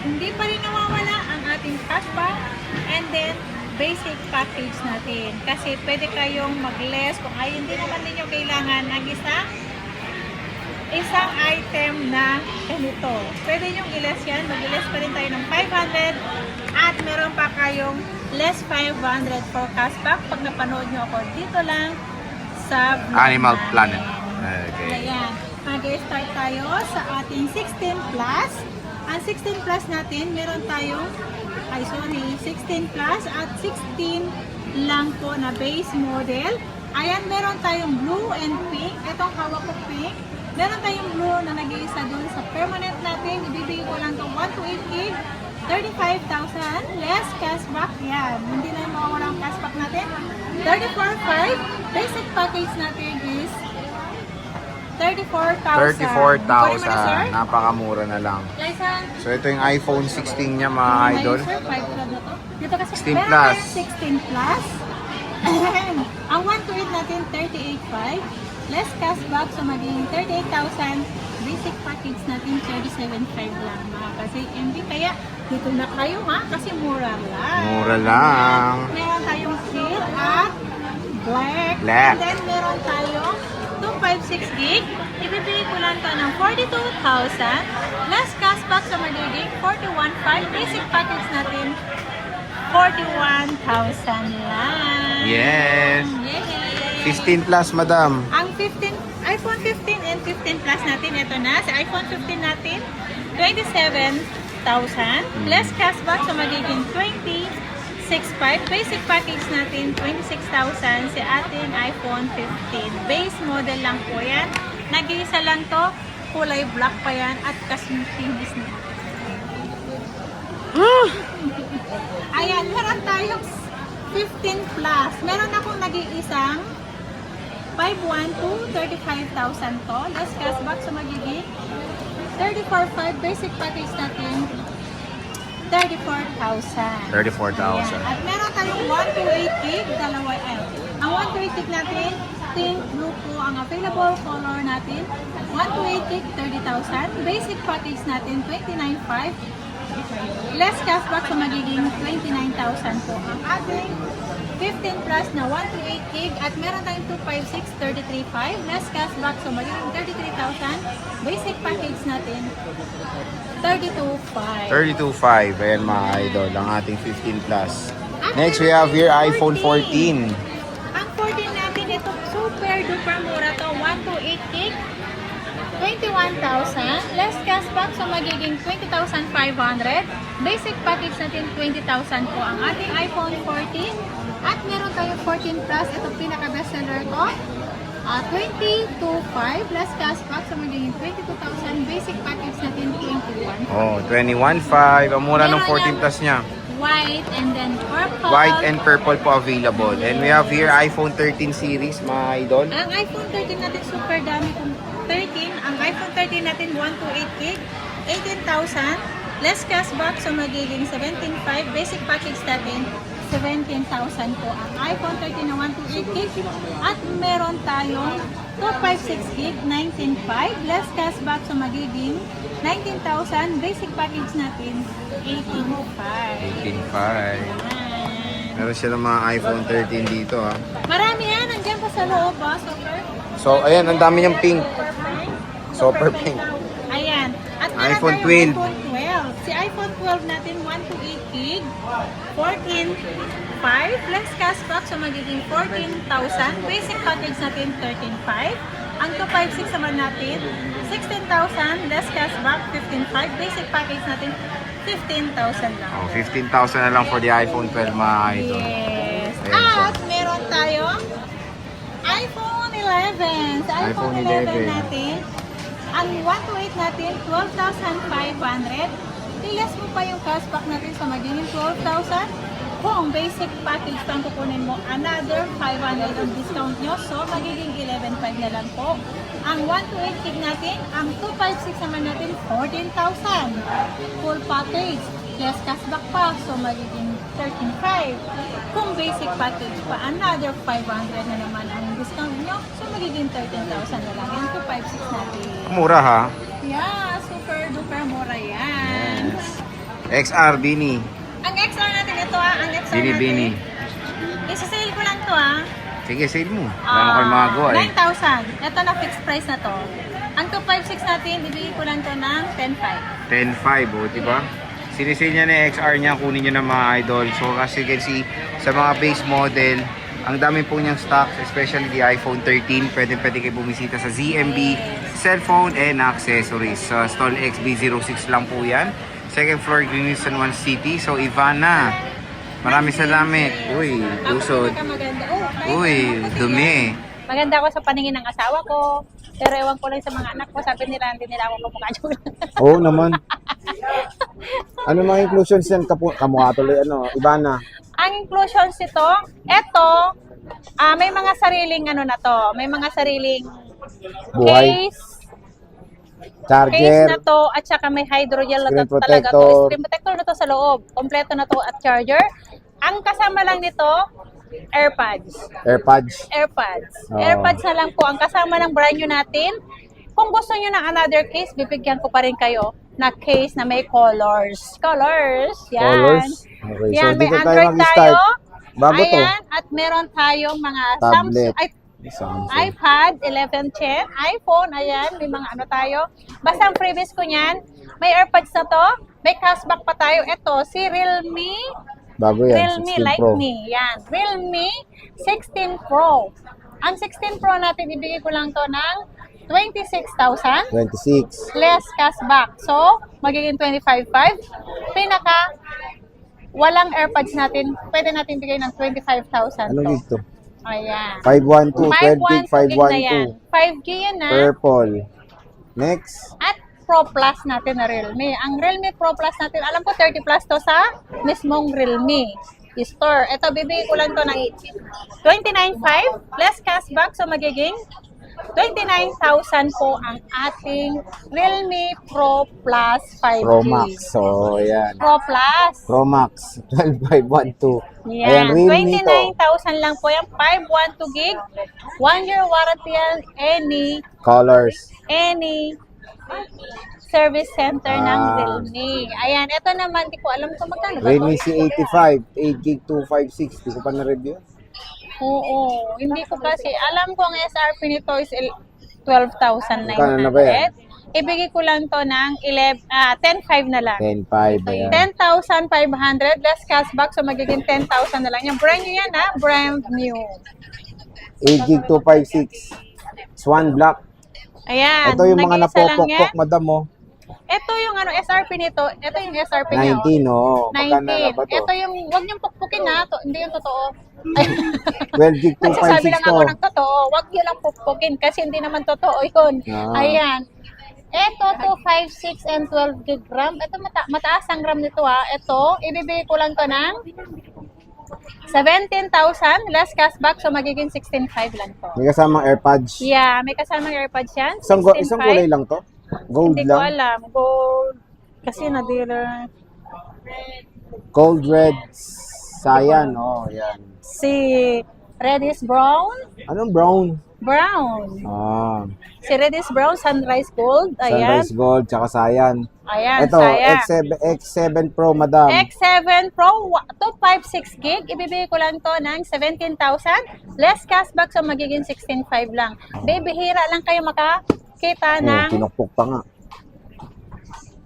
hindi pa rin nawawala ang ating cashback and then basic package natin. Kasi pwede kayong mag-less kung ay hindi naman ninyo kailangan ng isang item na ganito. Pwede nyo i-less yan. Mag-less pa rin tayo ng 500 at meron pa kayong less 500 for cashback pag napanood nyo ako dito lang sa Animal namin. Planet. Okay. Ayan. Mag-start tayo sa ating 16 plus. Ang 16 plus natin, meron tayong 16 plus at 16 lang po na base model. Ayan, meron tayong blue and pink. Itong hawak ko pink. Meron tayong blue na nag-iisa dun sa permanent natin. Ibibigay ko lang itong 128 gig. 35,000 less cashback. Yan. Hindi na yung mawawala ang cashback natin. 34,500. Basic package natin is 34,000. 34,000. Napakamura na lang. License. So ito yung iPhone 16 niya mga idol. Sir, 5 na to. Dito kasi 16 meron plus. tayong 16 plus. Ang 128 natin 38,500. Less cashback, so magiging 38,000. Basic package natin 37,500 lang mga kasi MB. Kaya dito na kayo ha, kasi mura lang. Mura lang. Meron tayong steel at black. Black. And then meron tayong 256 gig. Ibibigay ko lang to ng 42,000. Less cashback, so magiging 41,500. Basic package natin 41,000 lang. Yes. Yay! 15 plus, madam. Ang 15, iPhone 15 and 15 Plus natin, ito na. Sa iPhone 15 natin, 27,000. Less cashback, so magiging 26,500. Basic package natin, 26,000. Si ating iPhone 15. Base model lang po yan. Nag-iisa lang to. Kulay black pa yan. At kasmitinis na. Ayan, meron tayong 15 Plus. Meron akong nag-iisang 512, 35,000 to. Less cashback, so magiging 34,500. Basic package natin 34,000. 34,000. At meron tayong 128 gig, dalawa ang 128 gig natin, pink, blue po ang available color natin. 128 gig, 30,000. Basic package natin 29,500. Less cashback, so magiging 29,000 po ang ating 15 plus na 128 gig at meron tayong 256, 33,500. Less cashback, so magiging 33,000. Basic package natin 32,500. 32.5. Ayan mga idol, ang ating 15 plus. Next, we have here iPhone 14. Ang 14 natin, ito super duper mura to. 128 gig, 21,000. Less cashback, so magiging 20,500. Basic package natin 20,000 po ang ating iPhone 14. At meron tayong 14 plus, ito pinaka-best seller ko. 22,500. Less cashback, so magiging 22,000. Basic package natin 21,000. Oh, 21.5. Ang mura ng 14 plus niya. White and then purple. White and purple po available. And we have here iPhone 13 series, mga idol. Ang iPhone 13 natin super dami kung 13. Ang iPhone 13 natin 128 gig, 18,000. Less cashback, so magiging 17,500. Basic package natin 17,000 po ang iPhone 13 na 128 gig. At meron tayong 256 gig, 19,500. Less cashback, so magiging 19,000. Basic package natin 18,500. 18.5. Ayan. Meron siya ng mga iPhone 13 dito, ha. Marami yan. Nandiyan pa sa loob, ba? Super. So, ayan, ang dami niyang pink. Super Super pink. Ayan. At meron iPhone tayong 12. iPhone 12. Si iPhone 12 natin, 128 gig, 14,500. Less cashback, so magiging 14,000. Basic package natin, 13,500. Ang 256 naman natin, 16,000. Less cashback, 15,500. Basic package natin, 15,000 lang. Oh, 15,000 na lang for the iPhone 12, mga idol. Yes. Ayan siya. At meron tayong iPhone 11. Sa iPhone iPhone 11 11. natin, ang 128 natin, 12,500. Tilas mo pa yung cashback natin sa magiging 12,000. Kung basic package pang kukunin mo, another 500 ang discount nyo. So, magiging 11,500 na lang po. Ang 128 gig natin, ang 256 naman natin, 14,000. Full package. Less cashback pa. So, magiging 13,500. Kung basic package pa, another 500 na naman ang discount nyo. So, magiging 13,000 na lang. Yung 256 natin. Mura, ha? Yeah, super duper mura yan. Yes. XR, Bini. Ang XR natin ito ang XR Bini, natin. Bini. Isa-sale ko lang to Sige, save mo. Wala mo kayo magawa eh. 9,000. Ito na fixed price na to. Ang 256 natin, ibigay ko lang to ng 10,500. 10.5, oh, diba? Sinisale niya na yung XR niya, kunin niyo na mga idol. So, as you can see, sa mga base model, ang dami po niyang stocks, especially the iPhone 13. Pwede kayo bumisita sa ZMB, cellphone and accessories. Sa stall XB06 lang po yan. Second floor, Greenwich San Juan City. So, Ivana, maraming salamat. Uy, usod. Maganda. Uy, dumi. Maganda ako sa paningin ng asawa ko. Pero ewan ko lang sa mga anak ko. Sabi nila, hindi nila ako kumukha joke. Oo naman. Ano mga inclusions yan? Kamukha tuloy, Ivana. Ang inclusions ito, may mga sariling na to. May mga sariling Buhay. case Charger. na to at saka may hydrogel na Screen to talaga to. protector. Screen protector na to sa loob. Kompleto na to at charger. Ang kasama lang nito, AirPods. Oh. AirPods na lang po ang kasama ng brand new natin. Kung gusto nyo ng another case, bibigyan ko pa rin kayo na case na may colors. Yan. Colors? Okay, Yan, so may dito tayo Android mag-start. tayo. Bago to. Ayan, at meron tayong mga Tablet. Samsung, iPad 11 Gen, iPhone, ayan, may mga tayo. Basta ang previous ko niyan, may AirPods na to, may cashback pa tayo. Ito, si Realme Bago yan, Realme 16 like Pro. me. Yan. Realme 16 Pro. Ang 16 Pro natin, ibigay ko lang to ng 26,000 26. less cashback. So, magiging 25,500. Walang AirPods natin, pwede natin bigay ng 25,000 Anong to. gig to? Ayan. 512, 12 gig, 512 na yan. 512. 5G yan na. Purple. Next. At Pro Plus natin na Realme. Ang Realme Pro Plus natin, alam ko 30 plus to sa mismong Realme store. Ito, bibigay ko lang to ng 29,500 less cashback. So, magiging 29,000 po ang ating Realme Pro Plus 5G. Pro Max. So, ayan. Pro Plus. Pro Max. 12512. Yan, Realme to. 29,000 lang po yan. 512 gig. 1 year warranty yan. Colors. Any service center ng Ah. Realme. Ayan, ito naman, di ko alam kung magkano ba Realme to. C85. 8 gig 256. Di ko pa na-review. Oo, hindi ko kasi, alam ko ang SRP nito is 12,900. Magkano na ba yan? Ibigay ko lang to ng 10,500 na lang. 10.5. Ayan. 10,500 less cashback, so magiging 10,000 na lang. Yung brand new yan brand new. 8 gig 256. Swan Black. Ayan, Ito yung mga nag-iisa lang yan. napopok-pok, madam mo. Ito yung SRP nito, ito yung SRP niya. 19, oo. Magkano na 19. ba to? Ito yung, wag niyong pukpukin hindi yung totoo. 12 gig Nagsasabi 256 lang to. ako ng totoo, wag niyo lang pukpukin kasi hindi naman totoo yun. Ah. Ayan. Ito, 256 and 12 gig RAM. Ito, mataas ang RAM nito Ito, ibibigay ko lang to ng 17,000 less cashback, so magiging 16,500 lang to. May kasamang AirPods. Yeah, may kasamang AirPods yan. Isang kulay 16,500. lang to? Gold Hindi ko lang? alam. Gold. Kasi na-dealer. Gold red cyan. Oh, yan. Si Reddish Brown. Anong brown? Brown. Ah, Si Reddish Brown, Sunrise Gold. Ayan. sunrise gold, tsaka cyan. Ayan, Ito, saya. X7 Pro, madam. X7 Pro 256 gig. Ibibigay ko lang to ng 17,000. Less cashback, so magiging 16,500 lang. Bibihira lang kayo makakita ng Tinukpok pa nga.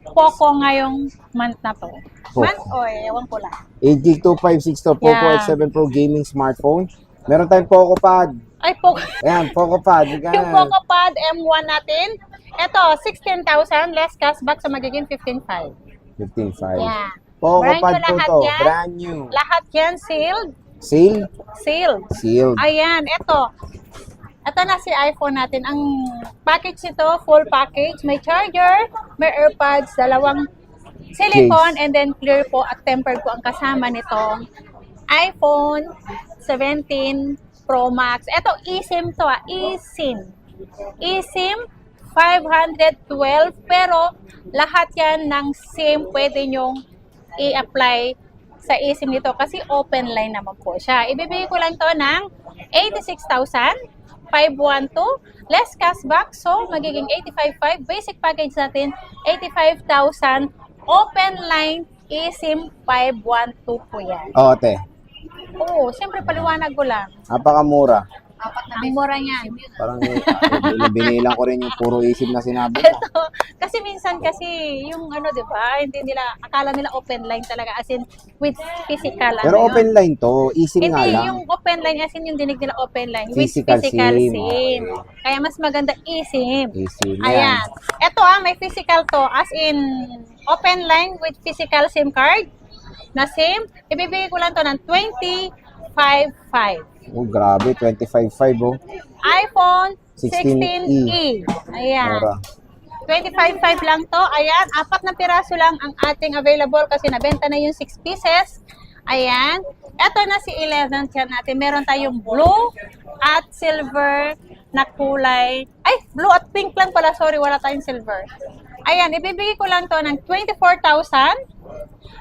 Poco ngayong month na to. Poco. Month o ewan ko lang. 8 gig 256 to, Poco Yeah. X7 Pro gaming smartphone. Meron tayong Poco Pad. Ay, Poco. Ayan, Poco Pad. Yung Poco Pad M1 natin, ito, 16,000 less cashback, so magiging 15,500. 15.5. Yeah. Poco Brand Pad new po lahat to. yan. Brand new. Lahat yan sealed. Seal? Sealed. Sealed. Ayan, ito. Ito na si iPhone natin. Ang package nito, full package. May charger, may AirPods, dalawang silicone, and then clear po at tempered po ang kasama nito. iPhone 17 Pro Max. Ito, eSIM to eSIM. eSIM 512, pero lahat yan ng SIM pwede nyong i-apply sa eSIM nito kasi open line naman po siya. Ibibigay ko lang to ng 86,512 less cashback, so magiging 85,500. Basic package natin 85,000, open line eSIM 512 po yan. Oo, te. Oo, siyempre paliwanag ko lang. Napakamura. Ang mura niyan. Parang binilang ko rin yung puro isip na sinabi mo. Ito, kasi minsan kasi yung ano, di ba, hindi nila, akala nila open line talaga, as in with physical. Pero ano open yun. line to, isip nga Hindi, lang. yung open line, as in yung dinig nila open line, Physical with physical SIM. SIM. Kaya mas maganda eSIM. eSIM yan. Ayan. Ito may physical to, as in open line with physical SIM card na SIM. Ibibigay ko lang to ng 25.5. Oh, grabe, 25.5 oh. iPhone 16E. 16E. Ayan. Mura. 25.5 lang to. Ayan, 4 na piraso lang ang ating available kasi nabenta na yung 6 pieces. Ayan. Ito na si 11th yan natin. Meron tayong blue at silver na kulay. Ay, blue at pink lang pala. Sorry, wala tayong silver. Ayan, ibibigay ko lang to ng 24,000.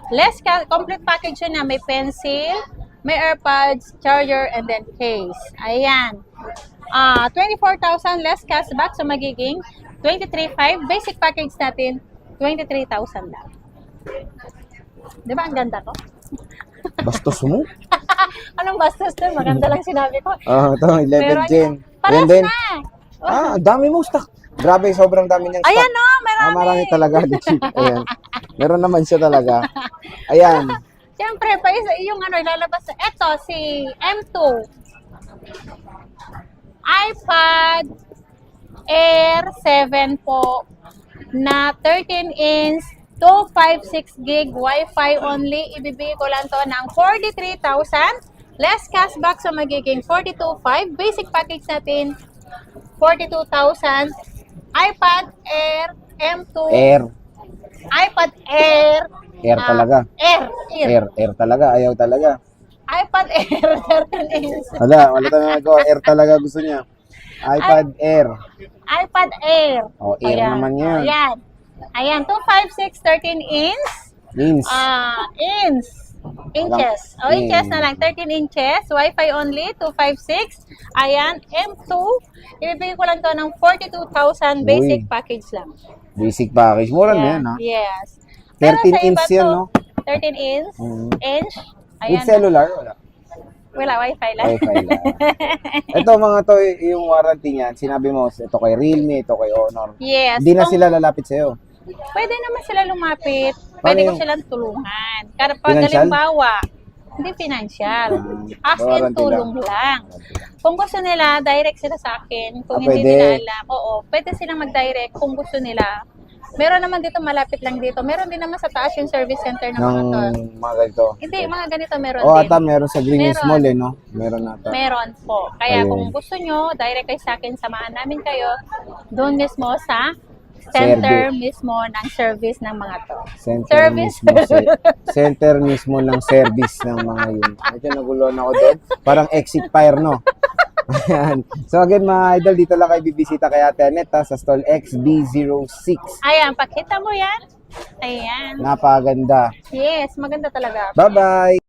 Less complete package yun na may pencil, may AirPods, charger, and then case. Ayan. 24,000 less cashback, so magiging 23,500. Basic package natin, 23,000 lang. Di ba ang ganda ko? Bastos mo? Anong bastos doon? Maganda lang sinabi ko. Ito, 11 Gen. Paras Ayan din. na. Ang dami mo stock. Grabe, sobrang dami niyang stock. Ayan o, marami. Marami talaga. Legit. Ayan. Meron naman siya talaga. Ayan. Siyempre, pa yung ano, ilalabas na. Ito, si M2. iPad Air 7 po na 13-inch, 256 gig Wi-Fi only. Ibibigay ko lang to ng 43,000. Less cashback, so magiging 42,500. Basic package natin, 42,000. iPad Air M2. Air. iPad Air. Air talaga. Air talaga. Ayaw talaga. iPad Air 13 inch. Wala tayong magawa. Air talaga gusto niya. iPad Air. iPad Air. Oh, Air naman yan. Ayan, 256 13 inch. Means. Inches. Inches na lang. 13 inches. Wi-Fi only. 256. Ayan, M2. Ibibigay ko lang to ng 42,000. Basic package lang. Basic package. Mura na yan, ha? Yes. 13 inch yan, no? 13 inch. Inch. With Ayan. cellular, wala. Wala, Wi-Fi lang. Wi-Fi lang. Ito mga to, yung warranty niyan, sinabi mo, ito kay Realme, ito kay Honor. Yes. Hindi na sila lalapit sa'yo. Pwede naman sila lumapit. Paano Pwede ko yung- silang tulungan. Kapag Financial? halimbawa, hindi financial. As in warranty tulong lang. Kung gusto nila, direct sila sa akin. Kung hindi pwede. nila alam, oo, pwede silang mag-direct kung gusto nila. Meron naman dito, malapit lang dito. Meron din naman sa taas yung service center ng mga to. Ng mga ganito. Hindi, mga ganito meron O, din. ata meron sa Green Hills Meron. Mall, eh, no? Meron ata. Meron po. Kaya Ayun. kung gusto nyo, direct kayo sa akin, samahan namin kayo doon mismo sa center mismo ng service ng mga to. Center Service. mismo. Center mismo ng service ng mga yun. Medyo naguluhan ako doon. Parang exit fire, no? Ayan. So again, mga idol, dito lang kayo bibisita kay Ate Anet, sa stall XB06. Ayan, pakita mo yan. Ayan. Napakaganda. Yes, maganda talaga. Bye-bye!